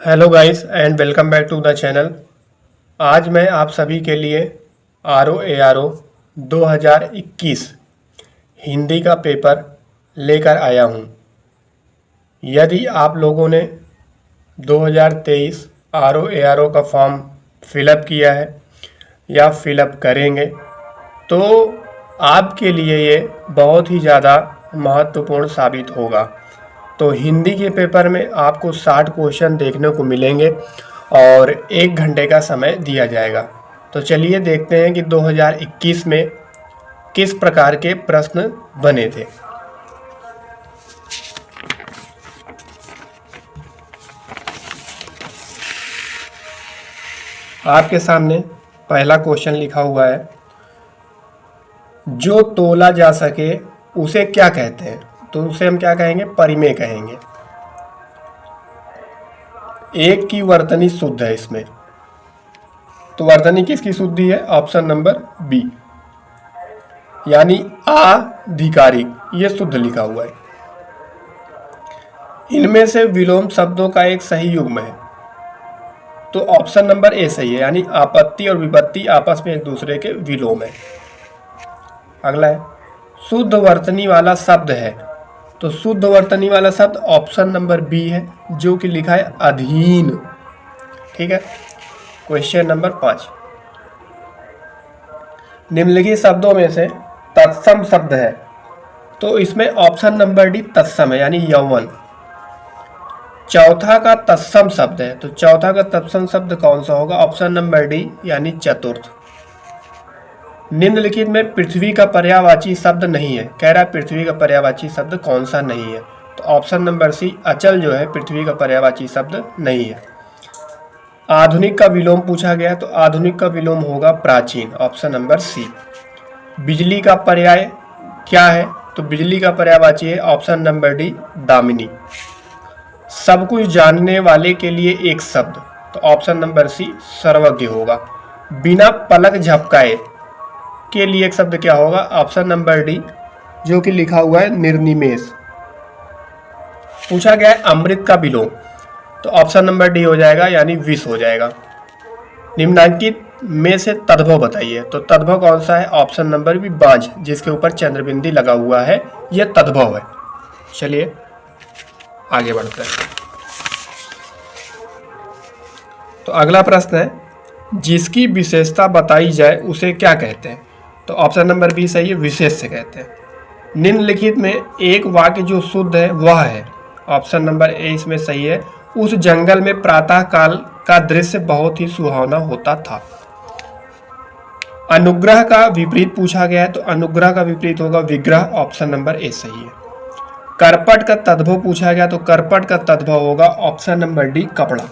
Hello guys and welcome back to the channel. आज मैं आप सभी के लिए RO ARO 2021 हिंदी का पेपर लेकर आया हूं। यदि आप लोगों ने 2023 RO ARO का फॉर्म फिलअप किया है या फिलअप करेंगे तो आपके लिए ये बहुत ही ज़्यादा महत्वपूर्ण साबित होगा। तो हिंदी के पेपर में आपको 60 क्वेश्चन देखने को मिलेंगे और 1 घंटे का समय दिया जाएगा। तो चलिए देखते हैं कि 2021 में किस प्रकार के प्रश्न बने थे। आपके सामने पहला क्वेश्चन लिखा हुआ है, जो तोला जा सके उसे क्या कहते हैं? तो उसे हम क्या कहेंगे? परिमेय कहेंगे। एक की वर्तनी शुद्ध है इसमें, तो वर्तनी किसकी शुद्धि है? ऑप्शन नंबर बी, यानी आधिकारिक, ये शुद्ध लिखा हुआ है। इनमें से विलोम शब्दों का एक सही युग्म है, तो ऑप्शन नंबर ए सही है, यानी आपत्ति और विपत्ति आपस में एक दूसरे के विलोम है। अगला है, शुद्ध वर्तनी वाला शब्द है, तो शुद्ध वर्तनी वाला शब्द ऑप्शन नंबर बी है, जो कि लिखा है अधीन। ठीक है। क्वेश्चन नंबर 5, निम्नलिखित शब्दों में से तत्सम शब्द है, तो इसमें ऑप्शन नंबर डी तत्सम है, यानी यौवन। चौथा का तत्सम शब्द है, तो चौथा का तत्सम शब्द कौन सा होगा? ऑप्शन नंबर डी, यानी चतुर्थ। निम्नलिखित में पृथ्वी का पर्यायवाची शब्द नहीं है, कह रहा है पृथ्वी का पर्यायवाची शब्द कौन सा नहीं है? तो ऑप्शन नंबर सी, अचल जो है पृथ्वी का पर्यायवाची शब्द नहीं है। आधुनिक का विलोम पूछा गया, तो आधुनिक का विलोम होगा प्राचीन, ऑप्शन नंबर सी। बिजली का पर्याय क्या है? तो बिजली का पर्यायवाची है ऑप्शन नंबर डी, दामिनी। सब कुछ जानने वाले के लिए एक शब्द, तो ऑप्शन नंबर सी, सर्वज्ञ होगा। बिना पलक झपकाए के लिए एक शब्द क्या होगा? ऑप्शन नंबर डी, जो कि लिखा हुआ है निर्निमेष। पूछा गया है अमृत का विलोम, तो ऑप्शन नंबर डी हो जाएगा, यानी विष हो जाएगा। निम्नांकित में से तद्भव बताइए, तो तद्भव कौन सा है? ऑप्शन नंबर बी, बांझ, जिसके ऊपर चंद्रबिंदी लगा हुआ है, यह तद्भव है। चलिए आगे बढ़ते हैं। तो अगला प्रश्न है, जिसकी विशेषता बताई जाए उसे क्या कहते हैं? तो ऑप्शन नंबर बी सही है, विशेष से कहते हैं। निम्नलिखित में एक वाक्य जो शुद्ध है वह है, ऑप्शन नंबर ए इसमें सही है, उस जंगल में प्रातः काल का दृश्य बहुत ही सुहावना होता था। अनुग्रह का विपरीत पूछा गया है, तो अनुग्रह का विपरीत होगा विग्रह, ऑप्शन नंबर ए सही है। करपट का तद्भव पूछा गया, तो करपट का तद्भव होगा ऑप्शन नंबर डी, कपड़ा।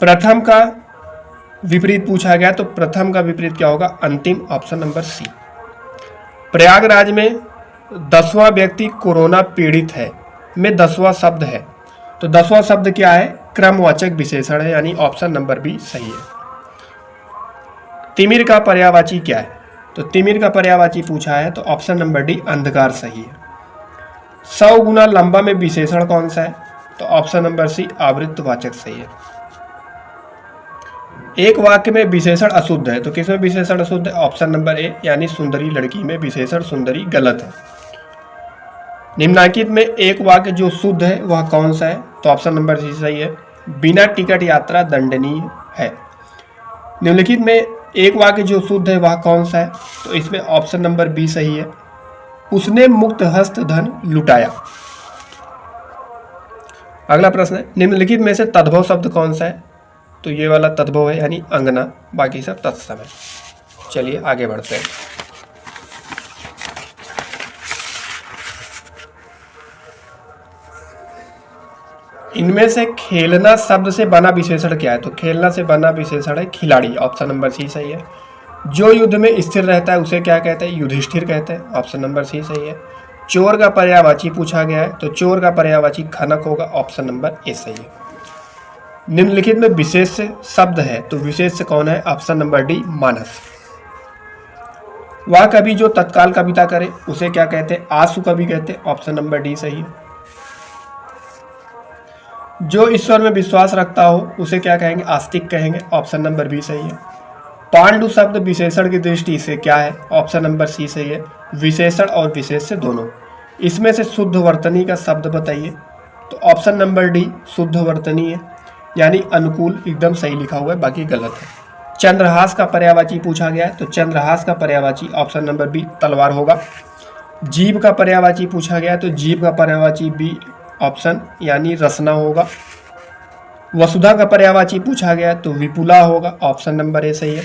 प्रथम का विपरीत पूछा गया, तो प्रथम का विपरीत क्या होगा? अंतिम, ऑप्शन नंबर सी। प्रयागराज में 10वां व्यक्ति कोरोना पीड़ित है में 10वां शब्द है, तो 10वां शब्द क्या है? क्रमवाचक विशेषण है, यानी ऑप्शन नंबर बी सही है। तिमिर का पर्यायवाची क्या है? तो तिमिर का पर्यायवाची पूछा है, तो ऑप्शन नंबर डी, अंधकार सही है। 100 गुना लंबा में विशेषण कौन सा है? तो ऑप्शन नंबर सी, आवृत्तवाचक सही है। एक वाक्य में विशेषण अशुद्ध है, तो किसमें विशेषण अशुद्ध है? ऑप्शन नंबर ए, यानी सुंदरी लड़की में विशेषण सुंदरी गलत है। निम्नांकित में एक वाक्य जो शुद्ध है वह कौन सा है? तो ऑप्शन नंबर सी सही है, बिना टिकट यात्रा दंडनीय है। निम्नलिखित में एक वाक्य जो शुद्ध है वह कौन सा है? तो इसमें ऑप्शन नंबर बी सही है, उसने मुक्त हस्त धन लुटाया। अगला प्रश्न है, निम्नलिखित में से तद्भव शब्द कौन सा है? तो ये वाला तद्भव है, यानी अंगना, बाकी सब तत्सम है। चलिए आगे बढ़ते हैं। इनमें से खेलना शब्द से बना विशेषण क्या है? तो खेलना से बना विशेषण है खिलाड़ी, ऑप्शन नंबर सी सही है। जो युद्ध में स्थिर रहता है उसे क्या कहते हैं? युधिष्ठिर कहते हैं, ऑप्शन नंबर सी सही है। चोर का पर्यायवाची पूछा गया है, तो चोर का पर्यायवाची खनक होगा, ऑप्शन नंबर ए सही है। निम्नलिखित में विशेष शब्द है, तो विशेष कौन है? ऑप्शन नंबर डी, मानस। वह कवि जो तत्काल कविता करे उसे क्या कहते हैं? आशु कवि कहते हैं, ऑप्शन नंबर डी सही है। जो ईश्वर में विश्वास रखता हो उसे क्या कहेंगे? आस्तिक कहेंगे। ऑप्शन नंबर बी सही है। पांडु शब्द विशेषण की दृष्टि से क्या है? ऑप्शन नंबर सी सही है। विशेषण और विशेष्य दोनों। इसमें से शुद्ध वर्तनी का शब्द बताइए। तो ऑप्शन नंबर डी शुद्ध वर्तनी है, यानी अनुकूल एकदम सही लिखा हुआ है, बाकी गलत है। चंद्रहास का पर्यायवाची पूछा गया है, तो चंद्रहास का पर्यायवाची ऑप्शन नंबर बी तलवार होगा। जीव का पर्यायवाची पूछा गया है, तो जीव का पर्यायवाची बी ऑप्शन यानी रसना होगा। वसुधा का पर्यायवाची पूछा गया तो विपुला होगा, ऑप्शन नंबर ए सही है।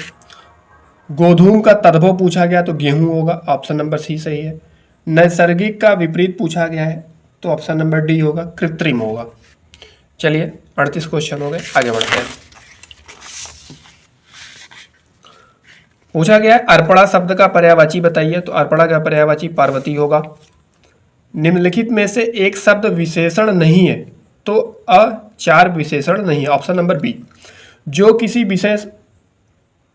गोधूम का तद्भव पूछा गया तो गेहूं होगा, ऑप्शन नंबर सी सही है। नैसर्गिक का विपरीत पूछा गया है तो ऑप्शन नंबर डी होगा, कृत्रिम होगा। चलिए 38 क्वेश्चन हो गए, आगे बढ़ते हैं। पूछा गया है अर्पणा शब्द का पर्यायवाची बताइए, तो अर्पणा का पर्यायवाची पार्वती होगा। निम्नलिखित में से एक शब्द विशेषण नहीं है, तो चार विशेषण नहीं है, ऑप्शन नंबर बी। जो किसी विशेष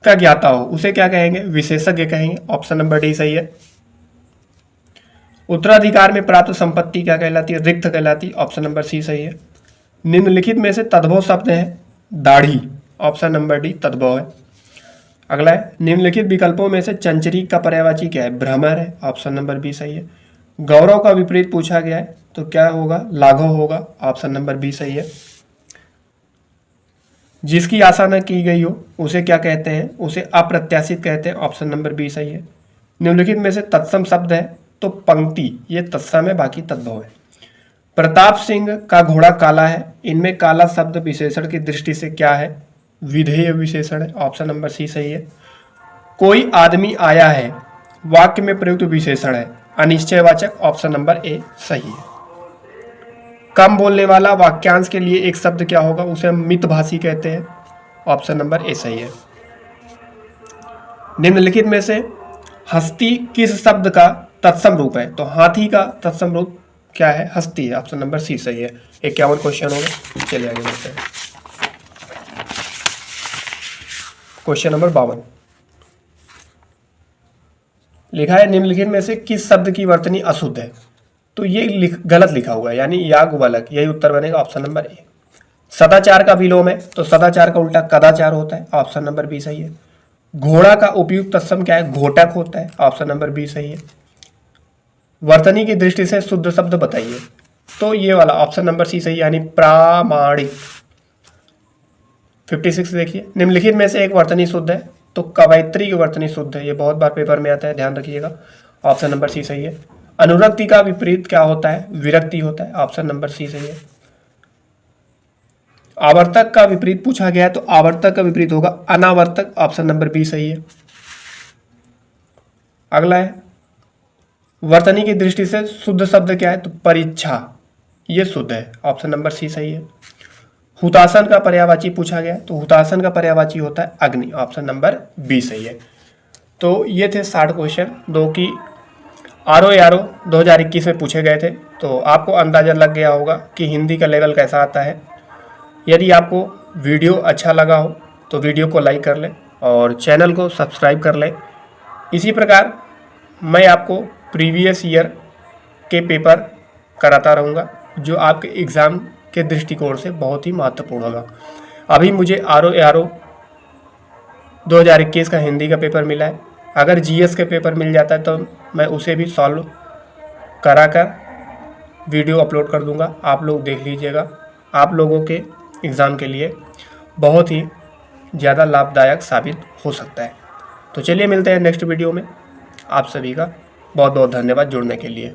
का ज्ञाता हो उसे क्या कहेंगे? विशेषज्ञ कहेंगे, ऑप्शन नंबर डी सही है। उत्तराधिकार में प्राप्त संपत्ति क्या कहलाती है? रिक्त कहलाती है, ऑप्शन नंबर सी सही है। निम्नलिखित में से तद्भव शब्द है दाढ़ी, ऑप्शन नंबर डी तद्भव है। अगला है निम्नलिखित विकल्पों में से चंचरीक का पर्यायवाची क्या है? भ्रमर है, ऑप्शन नंबर बी सही है। गौरव का विपरीत पूछा गया है तो क्या होगा? लाघव होगा, ऑप्शन नंबर बी सही है। जिसकी आशा न की गई हो उसे क्या कहते हैं? उसे अप्रत्याशित कहते हैं, ऑप्शन नंबर बी सही है। निम्नलिखित में से तत्सम शब्द है तो पंक्ति, ये तत्सम है, बाकी तद्भव है। प्रताप सिंह का घोड़ा काला है, इनमें काला शब्द विशेषण की दृष्टि से क्या है? विधेय विशेषण है, ऑप्शन नंबर सी सही है। कोई आदमी आया है वाक्य में प्रयुक्त विशेषण है, अनिश्चयवाचक, ऑप्शन नंबर ए सही है। कम बोलने वाला वाक्यांश के लिए एक शब्द क्या होगा? उसे हम मितभाषी कहते हैं, ऑप्शन नंबर ए सही है। निम्नलिखित में से हस्ती किस शब्द का तत्सम रूप है? तो हाथी का तत्सम रूप क्या है? हस्ती है, ऑप्शन नंबर सी सही है। 51 क्वेश्चन हो गए, चलिए आगे बढ़ते हैं। क्वेश्चन नंबर 52 लिखा है निम्नलिखित में से किस शब्द की वर्तनी अशुद्ध है? तो ये गलत लिखा हुआ है, यानी याग बालक, यही उत्तर बनेगा, ऑप्शन नंबर ए। सदाचार का विलोम है तो सदाचार का उल्टा कदाचार होता है, ऑप्शन नंबर बी सही है। घोड़ा का उपयुक्त तत्सम क्या है? घोटक होता है, ऑप्शन नंबर बी सही है। वर्तनी की दृष्टि से शुद्ध शब्द बताइए, तो ये वाला ऑप्शन नंबर सी सही, यानी प्रामाणिक। 56 देखिए निम्नलिखित में से एक वर्तनी शुद्ध है, तो कवयित्री की वर्तनी शुद्ध है, ये बहुत बार पेपर में आता है, ध्यान रखिएगा, ऑप्शन नंबर सी सही है। अनुरक्ति का विपरीत क्या होता है? विरक्ति होता है, ऑप्शन नंबर सी सही है। आवर्तक का विपरीत पूछा गया है तो आवर्तक का विपरीत होगा अनावर्तक, ऑप्शन नंबर बी सही है। अगला है वर्तनी की दृष्टि से शुद्ध शब्द क्या है? तो परीक्षा, ये शुद्ध है, ऑप्शन नंबर सी सही है। हुतासन का पर्यायवाची पूछा गया तो हुतासन का पर्यायवाची होता है अग्नि, ऑप्शन नंबर बी सही है। तो ये थे 60 क्वेश्चन जो कि RO 2021 में पूछे गए थे। तो आपको अंदाज़ा लग गया होगा कि हिंदी का लेवल कैसा आता है। यदि आपको वीडियो अच्छा लगा हो तो वीडियो को लाइक कर लें और चैनल को सब्सक्राइब कर लें। इसी प्रकार मैं आपको प्रीवियस ईयर के पेपर कराता रहूँगा जो आपके एग्ज़ाम के दृष्टिकोण से बहुत ही महत्वपूर्ण होगा। अभी मुझे RO 2021 का हिंदी का पेपर मिला है, अगर GS के पेपर मिल जाता है तो मैं उसे भी सॉल्व कराकर वीडियो अपलोड कर दूंगा, आप लोग देख लीजिएगा। आप लोगों के एग्ज़ाम के लिए बहुत ही ज़्यादा लाभदायक साबित हो सकता है। तो चलिए मिलते हैं नेक्स्ट वीडियो में। आप सभी का बहुत बहुत धन्यवाद जुड़ने के लिए।